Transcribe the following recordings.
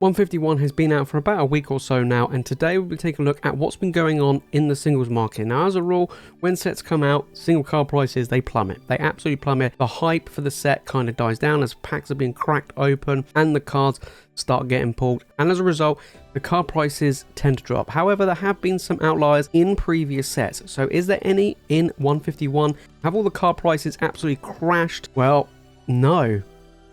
151 has been out for about a week or so now, and today we'll be taking a look at what's been going on in the singles market. Now, as a rule, when sets come out, single card prices, they plummet. They absolutely plummet. The hype for the set kind of dies down as packs are being cracked open and the cards start getting pulled, and as a result, the card prices tend to drop. However, there have been some outliers in previous sets. So is there any in 151? Have all the card prices absolutely crashed? Well, no.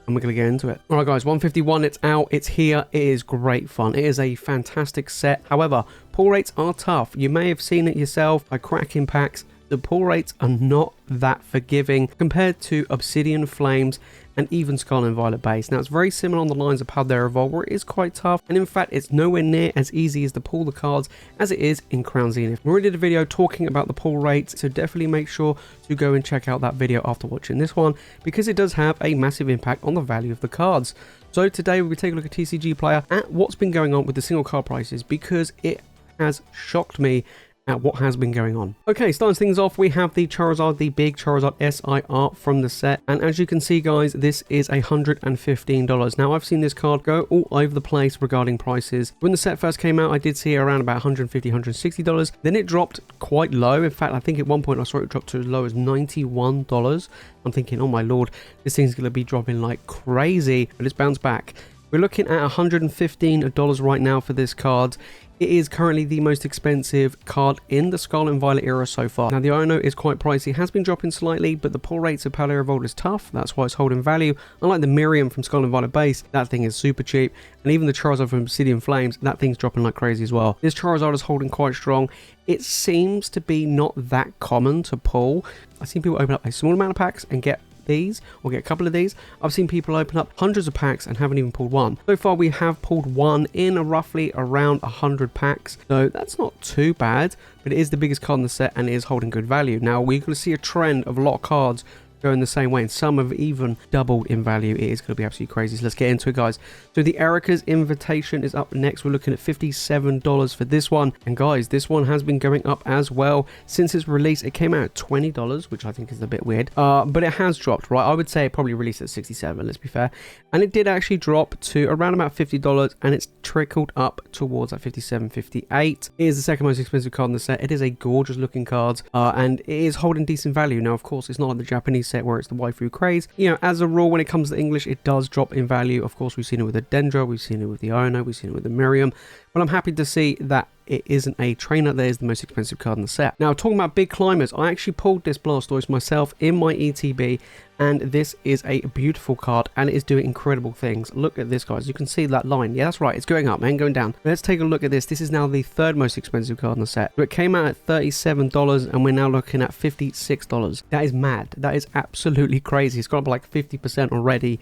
And we're going to get into it. Alright guys, 151, it's out, it's here, it is great fun. It is a fantastic set. However, pull rates are tough. You may have seen it yourself by cracking packs. The pull rates are not that forgiving compared to Obsidian Flames and even Scarlet and Violet base. Now, it's very similar on the lines of Paldea Evolved, where it is quite tough, and in fact, it's nowhere near as easy as to pull the cards as it is in Crown Zenith. We already did a video talking about the pull rates, so definitely make sure to go and check out that video after watching this one, because it does have a massive impact on the value of the cards. So today, we'll be taking a look at TCG Player at what's been going on with the single card prices, because it has shocked me at what has been going on. Okay, starting things off, we have the Charizard, the big Charizard SIR from the set, and as you can see guys, this is $115. Now, I've seen this card go all over the place regarding prices. When the set first came out, I did see it around about $150, $160. Then it dropped quite low. In fact, I think at one point I saw it drop to as low as $91. I'm thinking, oh my lord, this thing's gonna be dropping like crazy, but it's bounced back. We're looking at $115 right now for this card. It is currently the most expensive card in the Scarlet and Violet era so far. Now, the Iono is quite pricey, has been dropping slightly, but the pull rates of Paldea Evolved is tough. That's why it's holding value. Unlike the Miriam from Scarlet and Violet base, that thing is super cheap. And even the Charizard from Obsidian Flames, that thing's dropping like crazy as well. This Charizard is holding quite strong. It seems to be not that common to pull. I've seen people open up a small amount of packs and get these or get a couple of these. I've seen people open up hundreds of packs and haven't even pulled one. So far we have pulled one in roughly around 100 packs, so that's not too bad, but it is the biggest card in the set and it is holding good value. Now, we're going to see a trend of a lot of cards going the same way, and some have even doubled in value. It is going to be absolutely crazy. So let's get into it, guys. So the Erica's Invitation is up next. We're looking at $57 for this one, and guys, this one has been going up as well since its release. It came out at $20, which I think is a bit weird, but it has dropped, right? I would say it probably released at $67, let's be fair, and it did actually drop to around about $50, and it's trickled up towards that $57, $58. It is the second most expensive card in the set. It is a gorgeous looking card, and it is holding decent value. Now, of course, it's not like the Japanese set where it's the waifu craze. You know, as a rule, when it comes to English, it does drop in value. Of course, we've seen it with the Dendra, we've seen it with the Iono, we've seen it with the Miriam, but I'm happy to see that it isn't a trainer that is the most expensive card in the set. Now, talking about big climbers, I actually pulled this Blastoise myself in my ETB, and this is a beautiful card and it is doing incredible things. Look at this, guys. You can see that line. Yeah, that's right. It's going up, man, going down. Let's take a look at this. This is now the third most expensive card in the set. So it came out at $37 and we're now looking at $56. That is mad. That is absolutely crazy. It's got up like 50% already.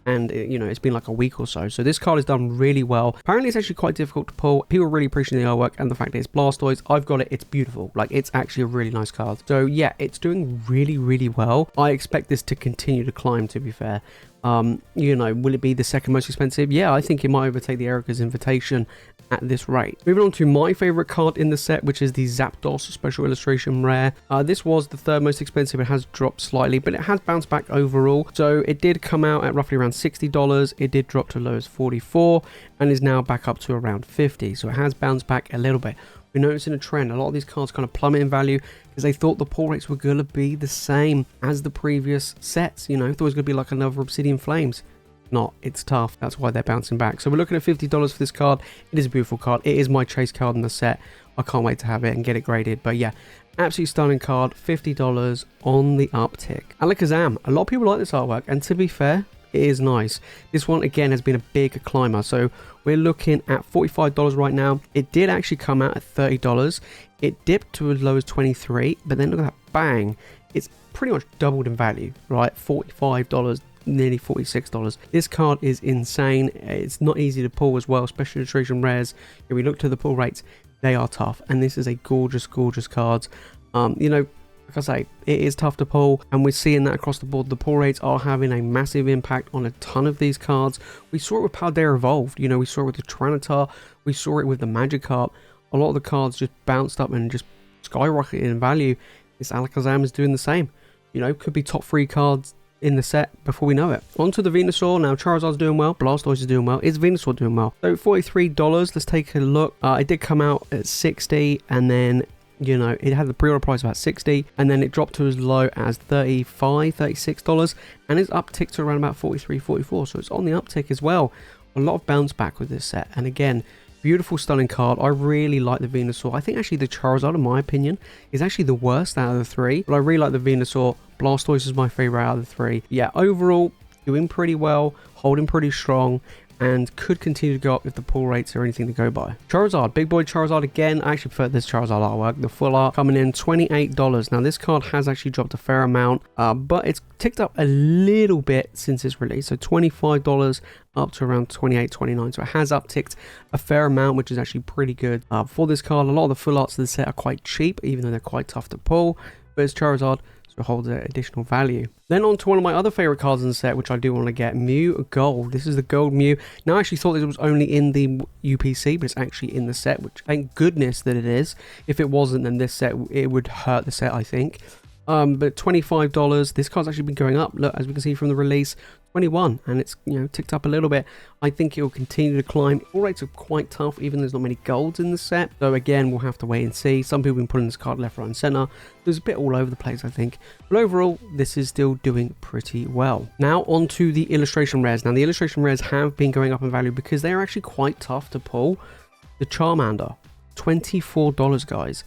And you know, it's been like a week or so. So this card is done really well. Apparently it's actually quite difficult to pull. People really appreciate the artwork and the fact that it's Blastoise. I've got it. It's beautiful. Like, it's actually a really nice card. So yeah, it's doing really, really well. I expect this to continue to climb, to be fair. You know, will it be the second most expensive? Yeah, I think it might overtake the Erica's Invitation at this rate. Moving on to my favorite card in the set, which is the Zapdos Special Illustration Rare. This was the third most expensive. It has dropped slightly, but it has bounced back overall. So it did come out at roughly around $60. It did drop to low as $44 and is now back up to around $50. So it has bounced back a little bit. We're noticing a trend. A lot of these cards kind of plummet in value because they thought the pull rates were going to be the same as the previous sets. You know, thought it was going to be like another Obsidian Flames. Not. It's tough. That's why they're bouncing back. So we're looking at $50 for this card. It is a beautiful card. It is my chase card in the set. I can't wait to have it and get it graded. But yeah, absolutely stunning card. $50 on the uptick. Alakazam. A lot of people like this artwork, and to be fair, it is nice. This one again has been a big climber. So we're looking at $45 right now. It did actually come out at $30. It dipped to as low as $23, but then look at that, bang. It's pretty much doubled in value, right? $45, nearly $46. This card is insane. It's not easy to pull as well. Special illustration rares, if we look to the pull rates, they are tough, and this is a gorgeous card. You know, like I say, it is tough to pull, and we're seeing that across the board. The pull rates are having a massive impact on a ton of these cards. We saw it with Paldea Evolved, you know, we saw it with the Tyranitar, we saw it with the Magikarp. A lot of the cards just bounced up and just skyrocketed in value. This Alakazam is doing the same. You know, could be top 3 cards in the set before we know it. On to the Venusaur. Now Charizard's doing well, Blastoise is doing well. Is Venusaur doing well? So $43, let's take a look. It did come out at 60, and then you know, it had the pre-order price about 60, and then it dropped to as low as $36, and it's upticked to around about 43, 44, so it's on the uptick as well. A lot of bounce back with this set, and again, beautiful, stunning card. I really like the Venusaur. I think actually the Charizard, in my opinion, is actually the worst out of the three, but I really like the Venusaur. Blastoise is my favorite out of the three. Yeah, overall, doing pretty well, holding pretty strong, and could continue to go up if the pull rates are anything to go by. Charizard, big boy Charizard again. I actually prefer this Charizard artwork, the full art, coming in $28. Now this card has actually dropped a fair amount, but it's ticked up a little bit since its release, so $25 up to around $28, $29, so it has upticked a fair amount, which is actually pretty good for this card. A lot of the full arts of the set are quite cheap, even though they're quite tough to pull, but it's Charizard, so it holds additional value. Then on to one of my other favorite cards in the set, which I do want to get, Mew Gold. This is the Gold Mew. Now I actually thought this was only in the UPC, but it's actually in the set, which thank goodness that it is. If it wasn't, then this set, it would hurt the set, I think. But $25, this card's actually been going up, look, as we can see from the release, 21, and it's, you know, ticked up a little bit. I think it will continue to climb. All rates are quite tough, even though there's not many golds in the set, so again, we'll have to wait and see. Some people have been putting this card left, right, and center. There's a bit all over the place, I think, but overall, this is still doing pretty well. Now, on to the illustration rares. Now, the illustration rares have been going up in value because they are actually quite tough to pull. The Charmander, $24, guys.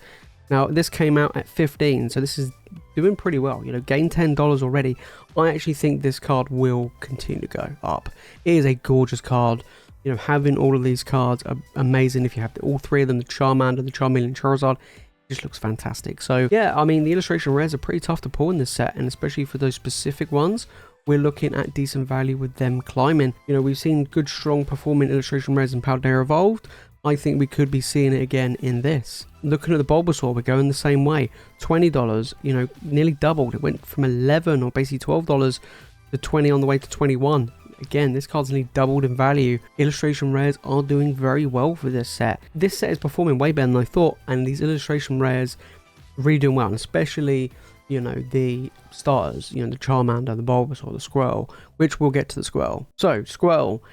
Now, this came out at 15, so this is doing pretty well. You know, gained $10 already. I actually think this card will continue to go up. It is a gorgeous card. You know, having all of these cards are amazing. If you have all three of them, the Charmander, the Charmeleon, Charizard, it just looks fantastic. So, yeah, I mean, the illustration rares are pretty tough to pull in this set, and especially for those specific ones, we're looking at decent value with them climbing. You know, we've seen good, strong performing illustration rares in Paldea Evolved. I think we could be seeing it again in this. Looking at the Bulbasaur, we're going the same way. $20, you know, nearly doubled. It went from 11 or basically $12 to 20 on the way to 21. Again, this card's nearly doubled in value. Illustration rares are doing very well for this set. This set is performing way better than I thought, and these illustration rares really doing well, and especially, you know, the starters, you know, the Charmander, the Bulbasaur, the Squirrel, which we'll get to the Squirrel. So, Squirrel,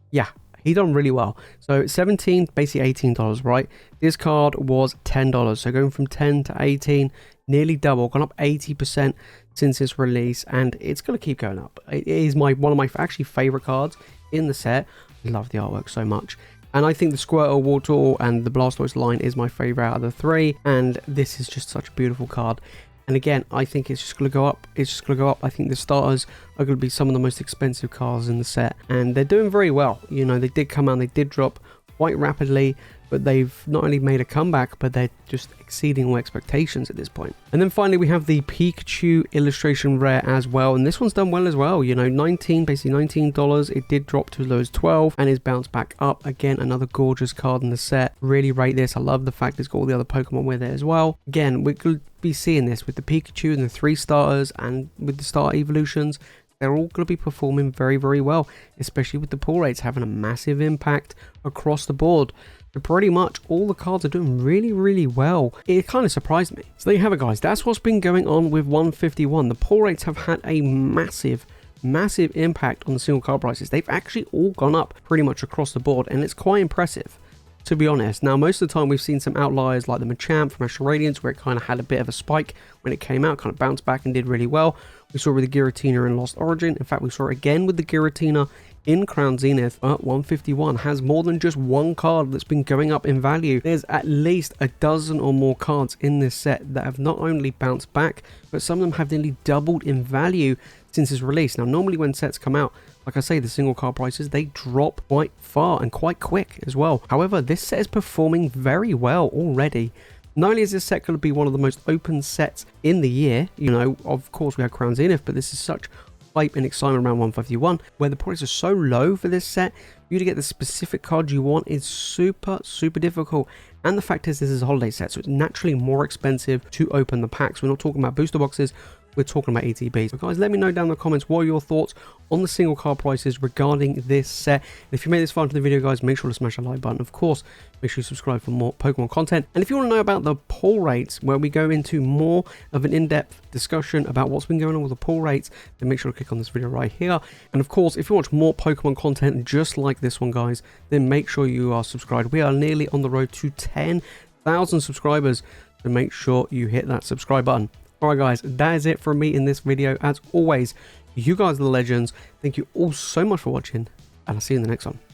yeah, he done really well. So 17, basically $18, right? This card was $10, so going from 10 to 18, nearly double, gone up 80% since its release, and it's going to keep going up. It is one of my actually favorite cards in the set. I love the artwork so much. And I think the Squirtle, Wartortle, and the Blastoise line is my favorite out of the three, and this is just such a beautiful card. And again, I think it's just going to go up. It's just going to go up. I think the starters are going to be some of the most expensive cards in the set. And they're doing very well. You know, they did come out and they did drop quite rapidly. But they've not only made a comeback, but they're just exceeding all expectations at this point. And then finally, we have the Pikachu illustration rare as well. And this one's done well as well. You know, basically $19. It did drop to as low as 12 and is bounced back up. Again, another gorgeous card in the set. Really rate this. I love the fact it's got all the other Pokemon with it as well. Again, we could be seeing this with the Pikachu and the 3 starters and with the starter evolutions. They're all going to be performing very, very well, especially with the pull rates having a massive impact across the board. So pretty much all the cards are doing really, really well. It kind of surprised me. So there you have it, guys. That's what's been going on with 151. The pull rates have had a massive impact on the single card prices. They've actually all gone up pretty much across the board, and it's quite impressive, to be honest. Now, most of the time we've seen some outliers like the Machamp from Astral Radiance, where it kind of had a bit of a spike when it came out, kind of bounced back and did really well. We saw it with the Giratina in Lost Origin. In fact, we saw it again with the Giratina in Crown Zenith. 151 has more than just one card that's been going up in value. There's at least a dozen or more cards in this set that have not only bounced back, but some of them have nearly doubled in value since its release. Now, normally when sets come out, like I say, the single card prices, they drop quite far and quite quick as well. However, this set is performing very well already. Not only is this set going to be one of the most open sets in the year, you know, of course we had Crown Zenith, but this is such hype and excitement around 151, where the prices are so low for this set, for you to get the specific card you want is super difficult. And the fact is, this is a holiday set, so it's naturally more expensive to open the packs. We're not talking about booster boxes, we're talking about ETBs. So guys, let me know down in the comments what are your thoughts on the single card prices regarding this set. And if you made this far into the video, guys, make sure to smash the like button. Of course, make sure you subscribe for more Pokemon content. And if you want to know about the pull rates, where we go into more of an in-depth discussion about what's been going on with the pull rates, then make sure to click on this video right here. And of course, if you watch more Pokemon content just like this one, guys, then make sure you are subscribed. We are nearly on the road to 10,000 subscribers, so make sure you hit that subscribe button. Alright guys, that is it from me in this video. As always, you guys are the legends. Thank you all so much for watching, and I'll see you in the next one.